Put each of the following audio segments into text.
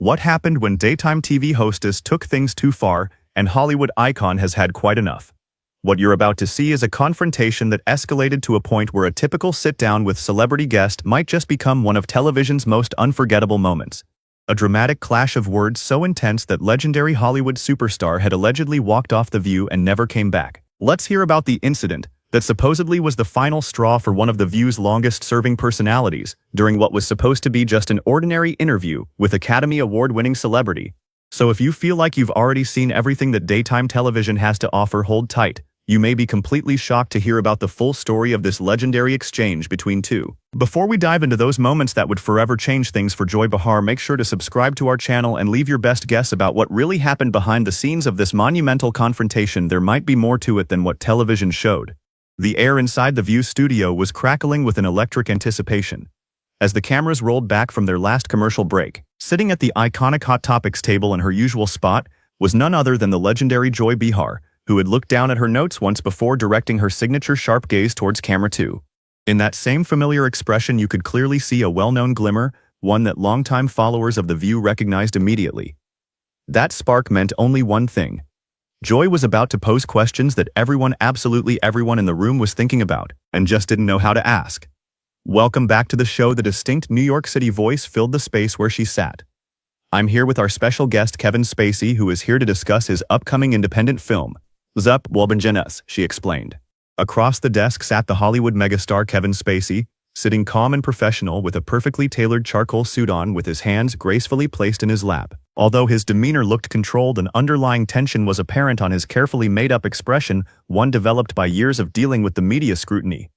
What happened when daytime TV hostess took things too far and Hollywood icon has had quite enough? What you're about to see is a confrontation that escalated to a point where a typical sit-down with celebrity guest might just become one of television's most unforgettable moments. A dramatic clash of words so intense that legendary Hollywood superstar had allegedly walked off The View and never came back. Let's hear about the incident that supposedly was the final straw for one of The View's longest-serving personalities during what was supposed to be just an ordinary interview with Academy Award-winning celebrity. So if you feel like you've already seen everything that daytime television has to offer, hold tight. You may be completely shocked to hear about the full story of this legendary exchange between two. Before we dive into those moments that would forever change things for Joy Behar, make sure to subscribe to our channel and leave your best guess about what really happened behind the scenes of this monumental confrontation. There might be more to it than what television showed. The air inside the View studio was crackling with an electric anticipation. As the cameras rolled back from their last commercial break, sitting at the iconic Hot Topics table in her usual spot was none other than the legendary Joy Behar, who had looked down at her notes once before directing her signature sharp gaze towards camera 2. In that same familiar expression you could clearly see a well-known glimmer, one that longtime followers of The View recognized immediately. That spark meant only one thing. Joy was about to pose questions that absolutely everyone in the room was thinking about, and just didn't know how to ask. Welcome back to the show. The distinct New York City voice filled the space where she sat. I'm here with our special guest Kevin Spacey, who is here to discuss his upcoming independent film, Zup Wolbenjenes, she explained. Across the desk sat the Hollywood megastar Kevin Spacey, sitting calm and professional with a perfectly tailored charcoal suit on with his hands gracefully placed in his lap. Although his demeanor looked controlled, an underlying tension was apparent on his carefully made-up expression, one developed by years of dealing with the media scrutiny.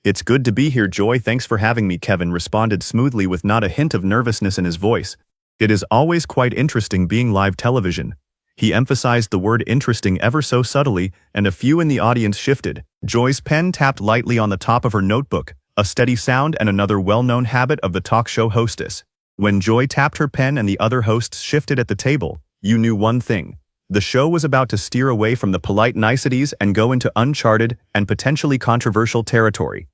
It's good to be here, Joy. Thanks for having me, Kevin responded smoothly with not a hint of nervousness in his voice. It is always quite interesting being live television. He emphasized the word interesting ever so subtly, and a few in the audience shifted. Joy's pen tapped lightly on the top of her notebook, a steady sound and another well-known habit of the talk show hostess. When Joy tapped her pen and the other hosts shifted at the table, you knew one thing. The show was about to steer away from the polite niceties and go into uncharted and potentially controversial territory.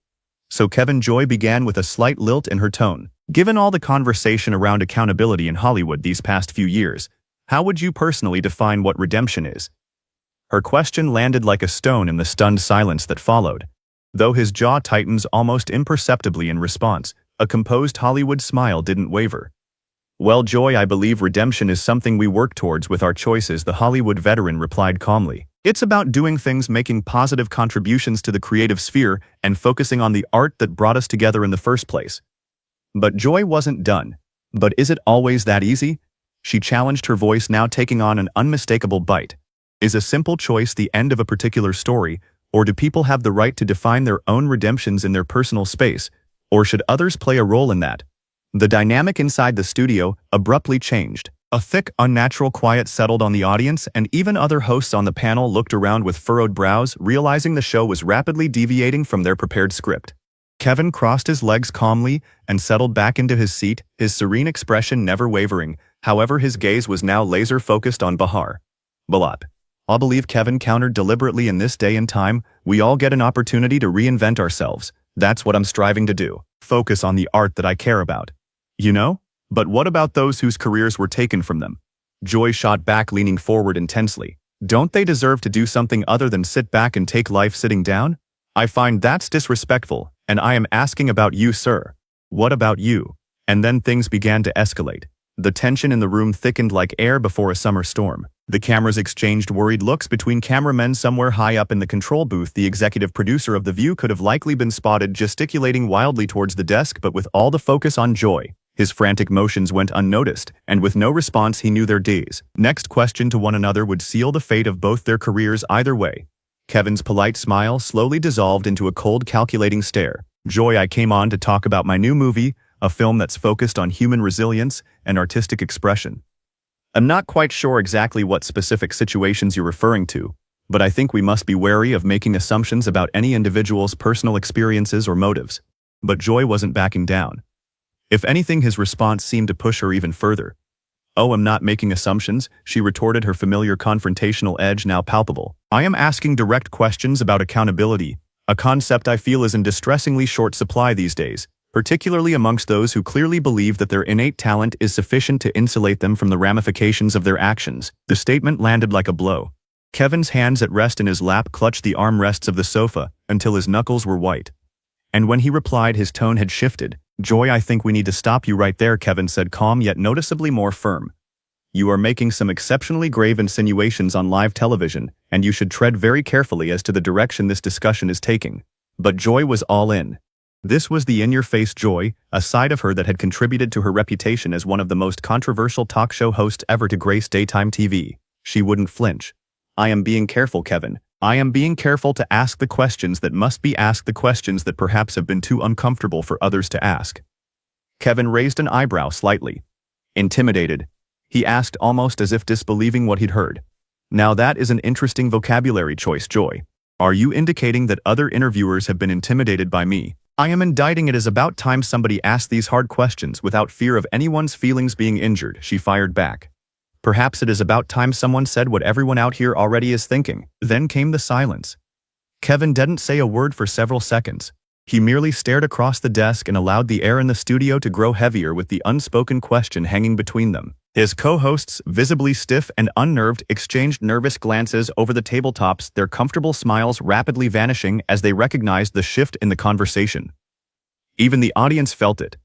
So Joy began with a slight lilt in her tone. Given all the conversation around accountability in Hollywood these past few years, how would you personally define what redemption is? Her question landed like a stone in the stunned silence that followed. Though his jaw tightens almost imperceptibly in response, a composed Hollywood smile didn't waver. Well, Joy, I believe redemption is something we work towards with our choices, the Hollywood veteran replied calmly. It's about doing things, making positive contributions to the creative sphere, and focusing on the art that brought us together in the first place. But Joy wasn't done. But is it always that easy? She challenged, her voice now taking on an unmistakable bite. Is a simple choice the end of a particular story, or do people have the right to define their own redemptions in their personal space, or should others play a role in that? The dynamic inside the studio abruptly changed. A thick, unnatural quiet settled on the audience, and even other hosts on the panel looked around with furrowed brows, realizing the show was rapidly deviating from their prepared script. Kevin crossed his legs calmly and settled back into his seat, his serene expression never wavering. However, his gaze was now laser-focused on Behar. Balop. I believe Kevin countered deliberately. In this day and time, we all get an opportunity to reinvent ourselves. That's what I'm striving to do. Focus on the art that I care about. You know? But what about those whose careers were taken from them? Joy shot back, leaning forward intensely. Don't they deserve to do something other than sit back and take life sitting down? I find that's disrespectful, and I am asking about you, sir. What about you? And then things began to escalate. The tension in the room thickened like air before a summer storm. The cameras exchanged worried looks between cameramen somewhere high up in the control booth. The executive producer of The View could have likely been spotted gesticulating wildly towards the desk, but with all the focus on Joy, his frantic motions went unnoticed, and with no response he knew their days. Next question to one another would seal the fate of both their careers either way. Kevin's polite smile slowly dissolved into a cold, calculating stare. Joy, I came on to talk about my new movie, a film that's focused on human resilience and artistic expression. I'm not quite sure exactly what specific situations you're referring to, but I think we must be wary of making assumptions about any individual's personal experiences or motives. But Joy wasn't backing down. If anything, his response seemed to push her even further. Oh, I'm not making assumptions, she retorted, her familiar confrontational edge now palpable. I am asking direct questions about accountability, a concept I feel is in distressingly short supply these days. particularly amongst those who clearly believe that their innate talent is sufficient to insulate them from the ramifications of their actions. The statement landed like a blow. Kevin's hands at rest in his lap clutched the armrests of the sofa until his knuckles were white. And when he replied, his tone had shifted. "Joy, I think we need to stop you right there," Kevin said, calm yet noticeably more firm. "You are making some exceptionally grave insinuations on live television, and you should tread very carefully as to the direction this discussion is taking." But Joy was all in. This was the in-your-face Joy, a side of her that had contributed to her reputation as one of the most controversial talk show hosts ever to grace daytime TV. She wouldn't flinch. "I am being careful, Kevin. I am being careful to ask the questions that must be asked, the questions that perhaps have been too uncomfortable for others to ask." Kevin raised an eyebrow slightly. Intimidated. He asked almost as if disbelieving what he'd heard. "Now that is an interesting vocabulary choice, Joy. Are you indicating that other interviewers have been intimidated by me?" "I am indicting it is about time somebody asked these hard questions without fear of anyone's feelings being injured," she fired back. "Perhaps it is about time someone said what everyone out here already is thinking." Then came the silence. Kevin didn't say a word for several seconds. He merely stared across the desk and allowed the air in the studio to grow heavier with the unspoken question hanging between them. His co-hosts, visibly stiff and unnerved, exchanged nervous glances over the tabletops, their comfortable smiles rapidly vanishing as they recognized the shift in the conversation. Even the audience felt it.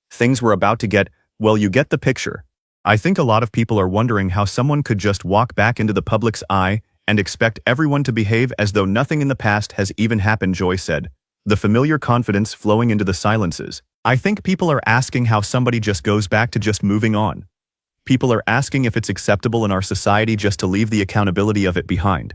Things were about to get, well, you get the picture. "I think a lot of people are wondering how someone could just walk back into the public's eye and expect everyone to behave as though nothing in the past has even happened," Joy said, the familiar confidence flowing into the silences. "I think people are asking how somebody just goes back to just moving on. People are asking if it's acceptable in our society just to leave the accountability of it behind.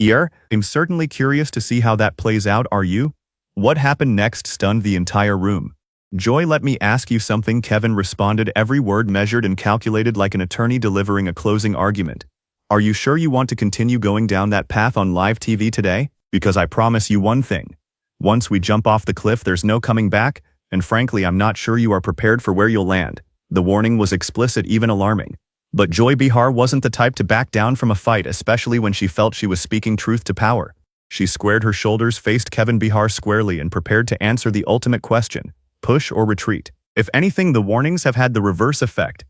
I'm certainly curious to see how that plays out, are you?" What happened next stunned the entire room. "Joy, let me ask you something," Kevin responded, every word measured and calculated like an attorney delivering a closing argument. "Are you sure you want to continue going down that path on live TV today? Because I promise you one thing. Once we jump off the cliff, there's no coming back, and frankly, I'm not sure you are prepared for where you'll land." The warning was explicit, even alarming. But Joy Behar wasn't the type to back down from a fight, especially when she felt she was speaking truth to power. She squared her shoulders, faced Kevin Behar squarely, and prepared to answer the ultimate question: push or retreat. If anything, the warnings have had the reverse effect.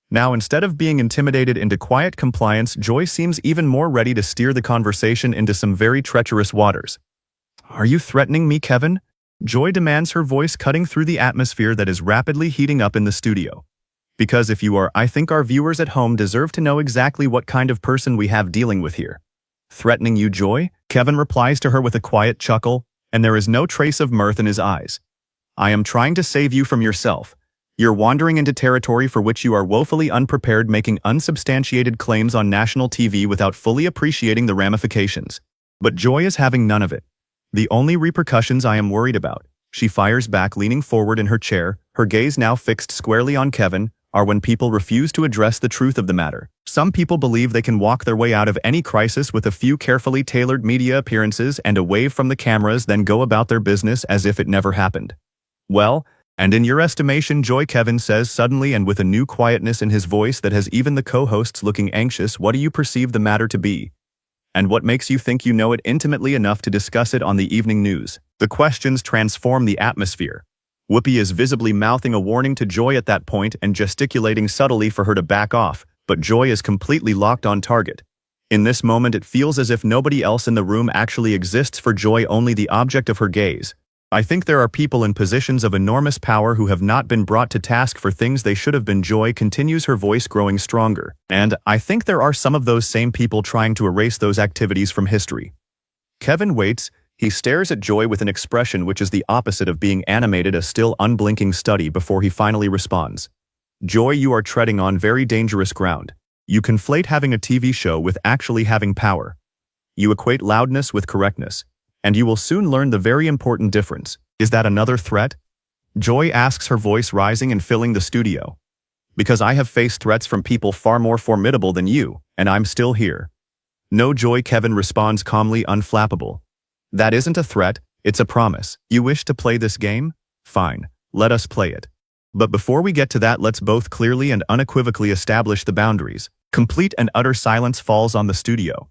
Now, instead of being intimidated into quiet compliance, Joy seems even more ready to steer the conversation into some very treacherous waters. "Are you threatening me, Kevin?" Joy demands, her voice cutting through the atmosphere that is rapidly heating up in the studio. "Because if you are, I think our viewers at home deserve to know exactly what kind of person we have dealing with here." "Threatening you, Joy?" Kevin replies to her with a quiet chuckle, and there is no trace of mirth in his eyes. "I am trying to save you from yourself. You're wandering into territory for which you are woefully unprepared, making unsubstantiated claims on national TV without fully appreciating the ramifications. But Joy is having none of it. The only repercussions I am worried about," she fires back, leaning forward in her chair, her gaze now fixed squarely on Kevin, "are when people refuse to address the truth of the matter. Some people believe they can walk their way out of any crisis with a few carefully tailored media appearances and a wave from the cameras, then go about their business as if it never happened. Well, and in your estimation, Joy," Kevin says suddenly and with a new quietness in his voice that has even the co-hosts looking anxious, "what do you perceive the matter to be? And what makes you think you know it intimately enough to discuss it on the evening news?" The questions transform the atmosphere. Whoopi is visibly mouthing a warning to Joy at that point and gesticulating subtly for her to back off, but Joy is completely locked on target. In this moment, it feels as if nobody else in the room actually exists for Joy, only the object of her gaze. "I think there are people in positions of enormous power who have not been brought to task for things they should have been," Joy continues, her voice growing stronger. "And I think there are some of those same people trying to erase those activities from history." Kevin waits. He stares at Joy with an expression which is the opposite of being animated, a still unblinking study, before he finally responds. "Joy, you are treading on very dangerous ground. You conflate having a TV show with actually having power. You equate loudness with correctness. And you will soon learn the very important difference. Is that another threat?" Joy asks, her voice rising and filling the studio. "Because I have faced threats from people far more formidable than you, and I'm still here." "No, Joy," Kevin responds calmly, unflappable. "That isn't a threat, it's a promise. You wish to play this game? Fine, let us play it. But before we get to that, let's both clearly and unequivocally establish the boundaries." Complete and utter silence falls on the studio.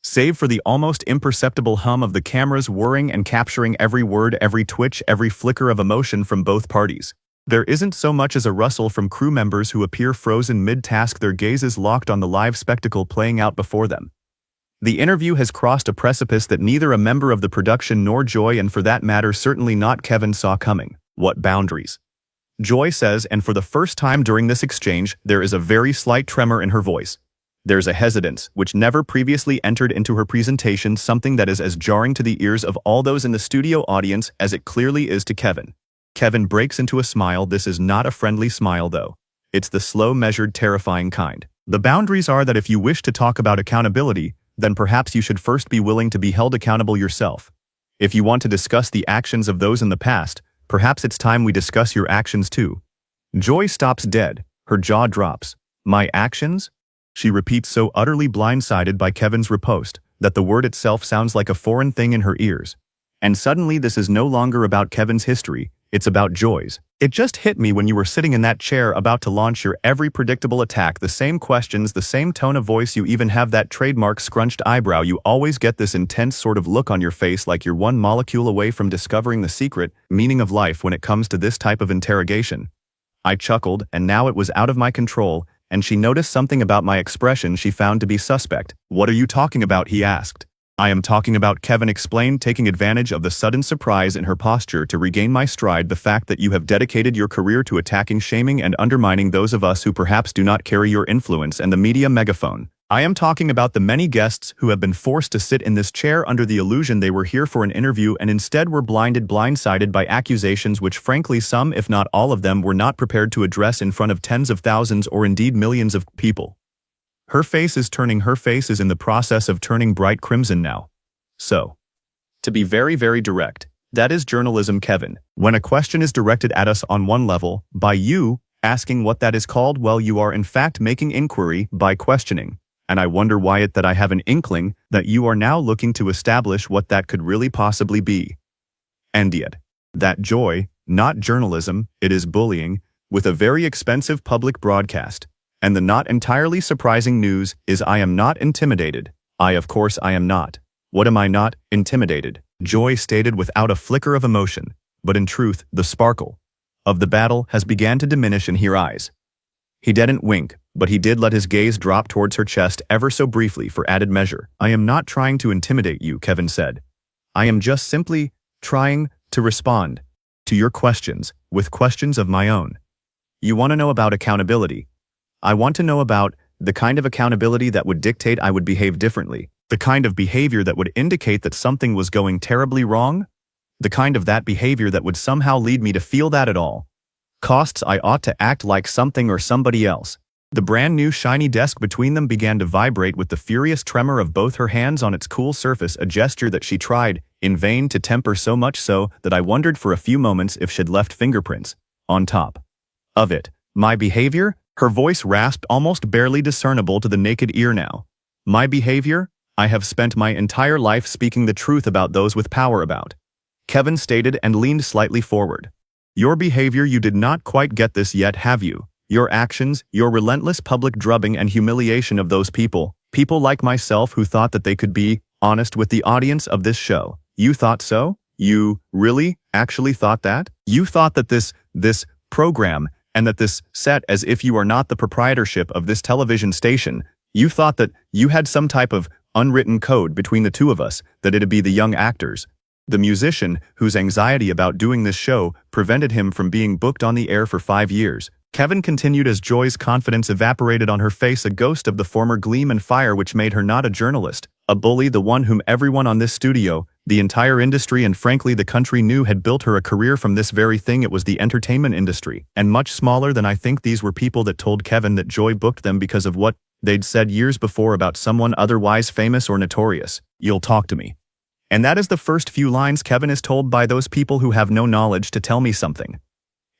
Save for the almost imperceptible hum of the cameras whirring and capturing every word, every twitch, every flicker of emotion from both parties. There isn't so much as a rustle from crew members who appear frozen mid-task, their gazes locked on the live spectacle playing out before them. The interview has crossed a precipice that neither a member of the production nor Joy, and for that matter certainly not Kevin, saw coming. What boundaries? Joy says, and for the first time during this exchange, there is a very slight tremor in her voice. There's a hesitance which never previously entered into her presentation, something that is as jarring to the ears of all those in the studio audience as it clearly is to Kevin. Kevin breaks into a smile. This is not a friendly smile, though. It's the slow, measured, terrifying kind. The boundaries are that if you wish to talk about accountability, then perhaps you should first be willing to be held accountable yourself. If you want to discuss the actions of those in the past, perhaps it's time we discuss your actions too. Joy stops dead. Her jaw drops. My actions? She repeats, so utterly blindsided by Kevin's riposte that the word itself sounds like a foreign thing in her ears. And suddenly this is no longer about Kevin's history, it's about Joy's. It just hit me when you were sitting in that chair about to launch your every predictable attack, the same questions, the same tone of voice, you even have that trademark scrunched eyebrow. You always get this intense sort of look on your face like you're one molecule away from discovering the secret meaning of life when it comes to this type of interrogation. I chuckled, and now it was out of my control, and she noticed something about my expression she found to be suspect. What are you talking about? He asked. I am talking about, Kevin explained, taking advantage of the sudden surprise in her posture to regain my stride, the fact that you have dedicated your career to attacking, shaming, and undermining those of us who perhaps do not carry your influence and the media megaphone. I am talking about the many guests who have been forced to sit in this chair under the illusion they were here for an interview and instead were blindsided by accusations which frankly some, if not all of them, were not prepared to address in front of tens of thousands or indeed millions of people. Her face is in the process of turning bright crimson now. So, to be very, very direct, that is journalism, Kevin. When a question is directed at us on one level, by you asking what that is called, well, you are in fact making inquiry by questioning. And I wonder why it that I have an inkling that you are now looking to establish what that could really possibly be. And yet, that Joy, not journalism, it is bullying, with a very expensive public broadcast. And the not entirely surprising news is I am not intimidated. Of course I am not. What am I not? Intimidated, Joy stated without a flicker of emotion. But in truth, the sparkle of the battle has began to diminish in her eyes. He didn't wink, but he did let his gaze drop towards her chest ever so briefly for added measure. I am not trying to intimidate you, Kevin said. I am just simply trying to respond to your questions with questions of my own. You want to know about accountability. I want to know about the kind of accountability that would dictate I would behave differently, the kind of behavior that would indicate that something was going terribly wrong, the kind of that behavior that would somehow lead me to feel that at all costs I ought to act like something or somebody else. The brand new shiny desk between them began to vibrate with the furious tremor of both her hands on its cool surface, a gesture that she tried in vain to temper, so much so that I wondered for a few moments if she'd left fingerprints on top of it. My behavior? Her voice rasped, almost barely discernible to the naked ear now. My behavior? I have spent my entire life speaking the truth about those with power about. Kevin stated and leaned slightly forward. Your behavior? You did not quite get this yet, have you? Your actions, your relentless public drubbing and humiliation of those people like myself who thought that they could be honest with the audience of this show. You thought so? You really, actually thought that? You thought that this program and that this set, as if you are not the proprietorship of this television station, you thought that you had some type of unwritten code between the two of us, that it'd be the young actors, the musician whose anxiety about doing this show prevented him from being booked on the air for 5 years. Kevin continued as Joy's confidence evaporated on her face, a ghost of the former gleam and fire which made her not a journalist, a bully, the one whom everyone on this studio, the entire industry, and frankly the country knew had built her a career from this very thing. It was the entertainment industry, and much smaller than I think. These were people that told Kevin that Joy booked them because of what they'd said years before about someone otherwise famous or notorious. You'll talk to me. And that is the first few lines Kevin is told by those people who have no knowledge to tell me something.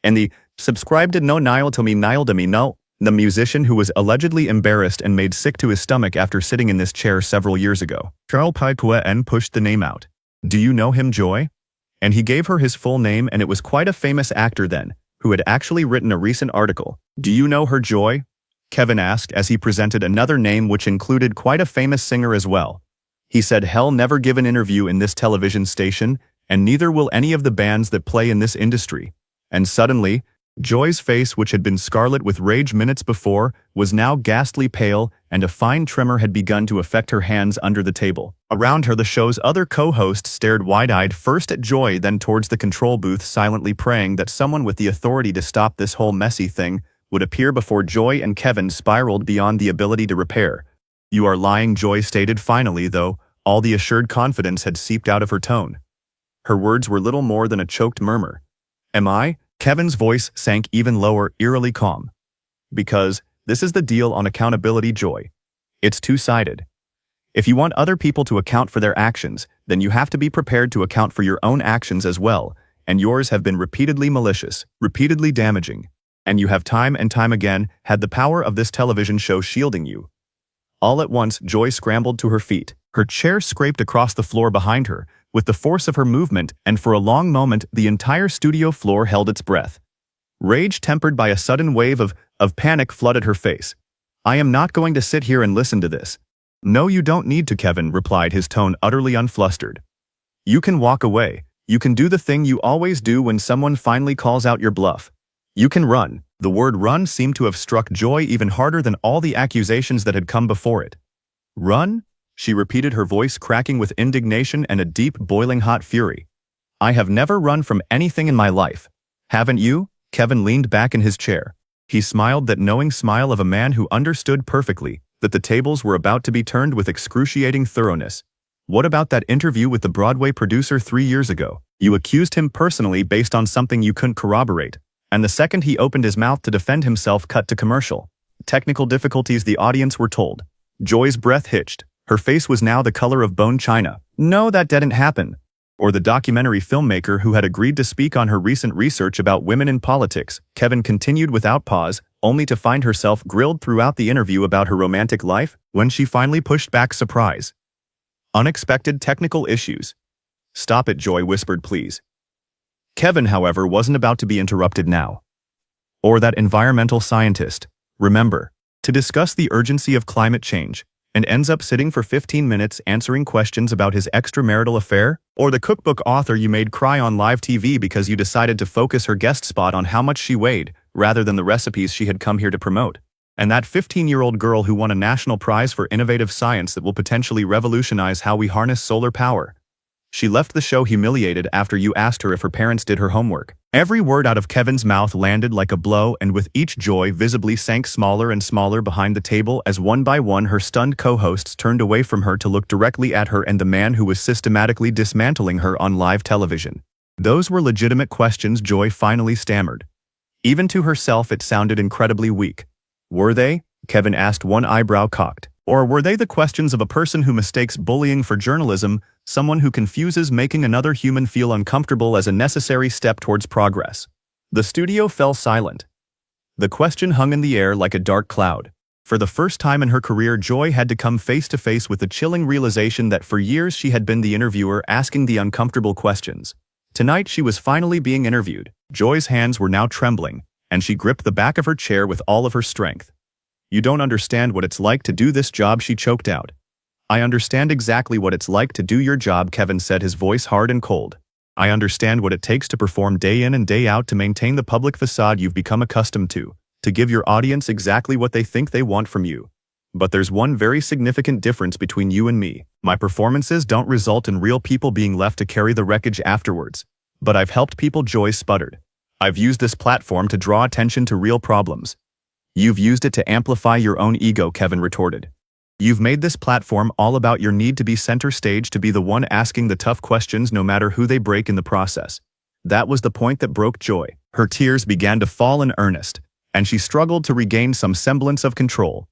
And the subscribe to no Nile to me no, the musician who was allegedly embarrassed and made sick to his stomach after sitting in this chair several years ago. Charles Piquet pushed the name out. Do you know him, Joy? And he gave her his full name, and it was quite a famous actor then, who had actually written a recent article. Do you know her, Joy? Kevin asked as he presented another name which included quite a famous singer as well. He said he'll never give an interview in this television station, and neither will any of the bands that play in this industry. And suddenly, Joy's face, which had been scarlet with rage minutes before, was now ghastly pale, and a fine tremor had begun to affect her hands under the table. Around her, the show's other co-hosts stared wide-eyed first at Joy, then towards the control booth, silently praying that someone with the authority to stop this whole messy thing would appear before Joy and Kevin spiraled beyond the ability to repair. "You are lying," Joy stated finally, though all the assured confidence had seeped out of her tone. Her words were little more than a choked murmur. "Am I?" Kevin's voice sank even lower, eerily calm. "Because this is the deal on accountability, Joy. It's two-sided. If you want other people to account for their actions, then you have to be prepared to account for your own actions as well, and yours have been repeatedly malicious, repeatedly damaging, and you have time and time again had the power of this television show shielding you." All at once, Joy scrambled to her feet. Her chair scraped across the floor behind her, with the force of her movement, and for a long moment the entire studio floor held its breath. Rage tempered by a sudden wave of panic flooded her face. "I am not going to sit here and listen to this." "No, you don't need to," Kevin replied, his tone utterly unflustered. "You can walk away. You can do the thing you always do when someone finally calls out your bluff. You can run." The word run seemed to have struck Joy even harder than all the accusations that had come before it. "Run?" she repeated, her voice cracking with indignation and a deep, boiling hot fury. "I have never run from anything in my life. Haven't you?" Kevin leaned back in his chair. He smiled, that knowing smile of a man who understood perfectly that the tables were about to be turned with excruciating thoroughness. "What about that interview with the Broadway producer 3 years ago? You accused him personally based on something you couldn't corroborate, and the second he opened his mouth to defend himself, cut to commercial. Technical difficulties, the audience were told." Joy's breath hitched. Her face was now the color of bone china. "No, that didn't happen." Or the documentary filmmaker who had agreed to speak on her recent research about women in politics, Kevin continued without pause, only to find herself grilled throughout the interview about her romantic life, when she finally pushed back, surprise. "Unexpected technical issues." "Stop it," Joy whispered, "please." Kevin, however, wasn't about to be interrupted now. "Or that environmental scientist, remember, to discuss the urgency of climate change, and ends up sitting for 15 minutes answering questions about his extramarital affair? Or the cookbook author you made cry on live TV because you decided to focus her guest spot on how much she weighed, rather than the recipes she had come here to promote? And that 15-year-old girl who won a national prize for innovative science that will potentially revolutionize how we harness solar power? She left the show humiliated after you asked her if her parents did her homework." Every word out of Kevin's mouth landed like a blow, and with each, Joy visibly sank smaller and smaller behind the table as one by one her stunned co-hosts turned away from her to look directly at her and the man who was systematically dismantling her on live television. "Those were legitimate questions," Joy finally stammered. Even to herself it sounded incredibly weak. "Were they?" Kevin asked, one eyebrow cocked. "Or were they the questions of a person who mistakes bullying for journalism, someone who confuses making another human feel uncomfortable as a necessary step towards progress?" The studio fell silent. The question hung in the air like a dark cloud. For the first time in her career, Joy had to come face to face with the chilling realization that for years she had been the interviewer asking the uncomfortable questions. Tonight she was finally being interviewed. Joy's hands were now trembling, and she gripped the back of her chair with all of her strength. "You don't understand what it's like to do this job," she choked out. "I understand exactly what it's like to do your job," Kevin said, his voice hard and cold. "I understand what it takes to perform day in and day out, to maintain the public facade you've become accustomed to give your audience exactly what they think they want from you. But there's one very significant difference between you and me. My performances don't result in real people being left to carry the wreckage afterwards. But I've helped people," Joy sputtered. "I've used this platform to draw attention to real problems." "You've used it to amplify your own ego," Kevin retorted. "You've made this platform all about your need to be center stage, to be the one asking the tough questions no matter who they break in the process." That was the point that broke Joy. Her tears began to fall in earnest, and she struggled to regain some semblance of control.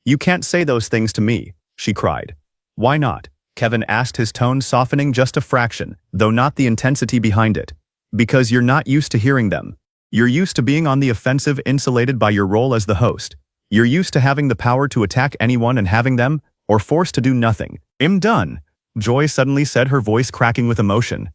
"You can't say those things to me," she cried. "Why not?" Kevin asked, his tone softening just a fraction, though not the intensity behind it. "Because you're not used to hearing them. You're used to being on the offensive, insulated by your role as the host. You're used to having the power to attack anyone and having them, or forced to do nothing." "I'm done," Joy suddenly said, her voice cracking with emotion.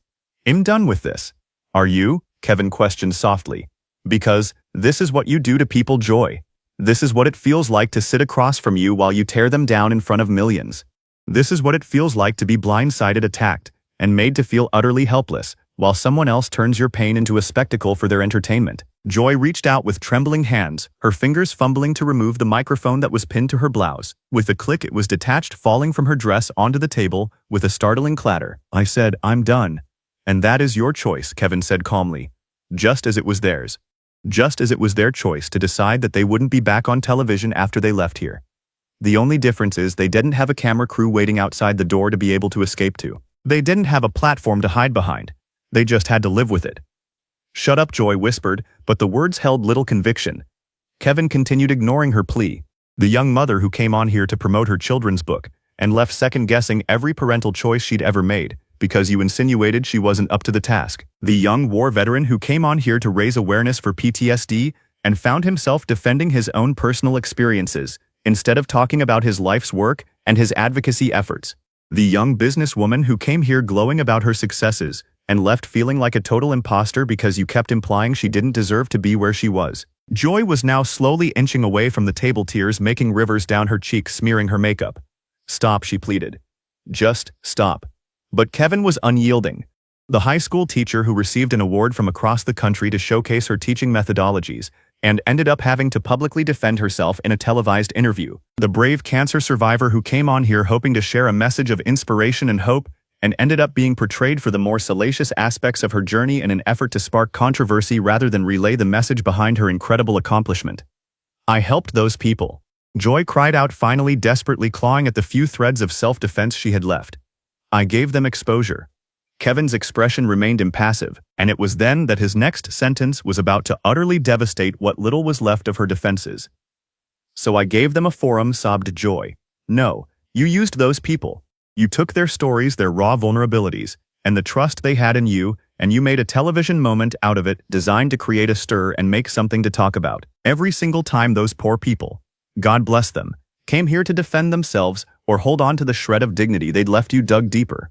"I'm done with this." "Are you?" Kevin questioned softly. "Because this is what you do to people, Joy. This is what it feels like to sit across from you while you tear them down in front of millions. This is what it feels like to be blindsided, attacked, and made to feel utterly helpless, while someone else turns your pain into a spectacle for their entertainment. Joy reached out with trembling hands, her fingers fumbling to remove the microphone that was pinned to her blouse. With a click, it was detached, falling from her dress onto the table with a startling clatter. "I said, I'm done. And that is your choice," Kevin said calmly, just as it was theirs. Just as it was their choice to decide that they wouldn't be back on television after they left here. The only difference is they didn't have a camera crew waiting outside the door to be able to escape to. They didn't have a platform to hide behind. They just had to live with it. "Shut up," Joy whispered, but the words held little conviction. Kevin continued, ignoring her plea. The young mother who came on here to promote her children's book and left second-guessing every parental choice she'd ever made because you insinuated she wasn't up to the task. The young war veteran who came on here to raise awareness for PTSD and found himself defending his own personal experiences instead of talking about his life's work and his advocacy efforts. The young businesswoman who came here glowing about her successes and left feeling like a total imposter because you kept implying she didn't deserve to be where she was. Joy was now slowly inching away from the table, tears making rivers down her cheeks, smearing her makeup. "Stop," she pleaded. "Just stop." But Kevin was unyielding. The high school teacher who received an award from across the country to showcase her teaching methodologies and ended up having to publicly defend herself in a televised interview. The brave cancer survivor who came on here hoping to share a message of inspiration and hope and ended up being portrayed for the more salacious aspects of her journey in an effort to spark controversy rather than relay the message behind her incredible accomplishment. "I helped those people," Joy cried out, finally desperately clawing at the few threads of self-defense she had left. "I gave them exposure." Kevin's expression remained impassive, and it was then that his next sentence was about to utterly devastate what little was left of her defenses. "So I gave them a forum," sobbed Joy. "No, you used those people. You took their stories, their raw vulnerabilities, and the trust they had in you, and you made a television moment out of it designed to create a stir and make something to talk about. Every single time those poor people, God bless them, came here to defend themselves or hold on to the shred of dignity they'd left, you dug deeper."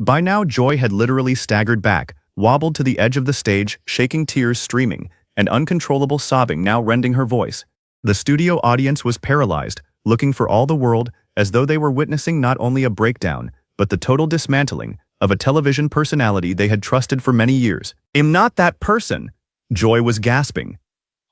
By now, Joy had literally staggered back, wobbled to the edge of the stage, shaking, tears streaming, and uncontrollable sobbing now rending her voice. The studio audience was paralyzed, looking for all the world as though they were witnessing not only a breakdown, but the total dismantling of a television personality they had trusted for many years. "I'm not that person," Joy was gasping.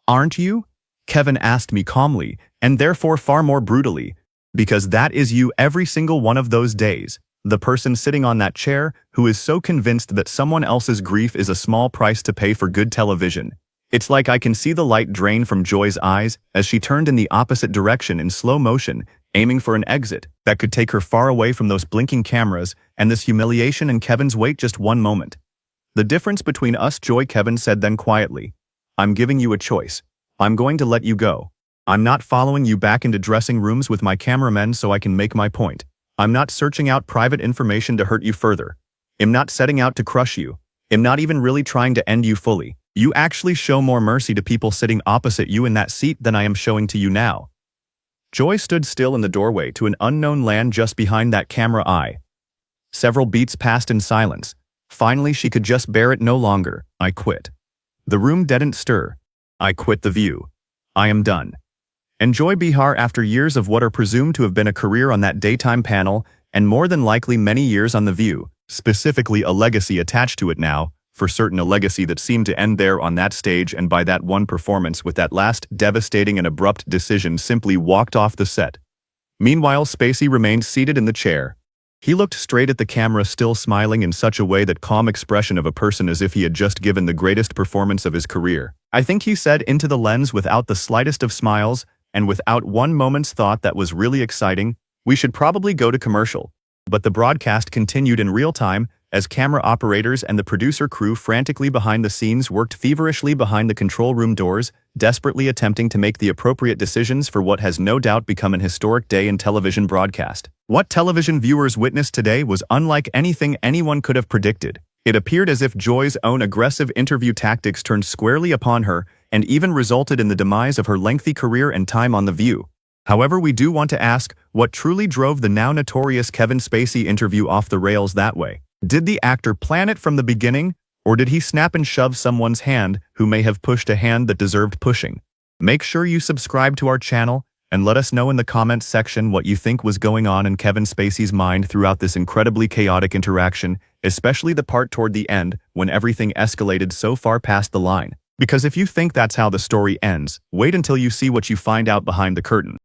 "Aren't you?" Kevin asked me calmly, and therefore far more brutally. "Because that is you every single one of those days. The person sitting on that chair who is so convinced that someone else's grief is a small price to pay for good television." It's like I can see the light drain from Joy's eyes as she turned in the opposite direction in slow motion, aiming for an exit that could take her far away from those blinking cameras and this humiliation and Kevin's wait. "Just one moment. The difference between us, Joy," Kevin said then quietly. "I'm giving you a choice. I'm going to let you go. I'm not following you back into dressing rooms with my cameramen so I can make my point. I'm not searching out private information to hurt you further. I'm not setting out to crush you. I'm not even really trying to end you fully. You actually show more mercy to people sitting opposite you in that seat than I am showing to you now." Joy stood still in the doorway to an unknown land just behind that camera eye. Several beats passed in silence. Finally, she could just bear it no longer. "I quit." The room didn't stir. "I quit the View. I am done." And Joy Behar, after years of what are presumed to have been a career on that daytime panel, and more than likely many years on The View, specifically a legacy attached to it now, for certain a legacy that seemed to end there on that stage and by that one performance with that last devastating and abrupt decision, simply walked off the set. Meanwhile, Spacey remained seated in the chair. He looked straight at the camera, still smiling in such a way, that calm expression of a person as if he had just given the greatest performance of his career. "I think," he said into the lens without the slightest of smiles and without one moment's thought that was really exciting, "we should probably go to commercial." But the broadcast continued in real time as camera operators and the producer crew frantically behind the scenes worked feverishly behind the control room doors, desperately attempting to make the appropriate decisions for what has no doubt become an historic day in television broadcast. What television viewers witnessed today was unlike anything anyone could have predicted. It appeared as if Joy's own aggressive interview tactics turned squarely upon her and even resulted in the demise of her lengthy career and time on The View. However, we do want to ask, what truly drove the now notorious Kevin Spacey interview off the rails that way? Did the actor plan it from the beginning, or did he snap and shove someone's hand who may have pushed a hand that deserved pushing? Make sure you subscribe to our channel And let us know in the comments section what you think was going on in Kevin Spacey's mind throughout this incredibly chaotic interaction, especially the part toward the end when everything escalated so far past the line. Because if you think that's how the story ends, wait until you see what you find out behind the curtain.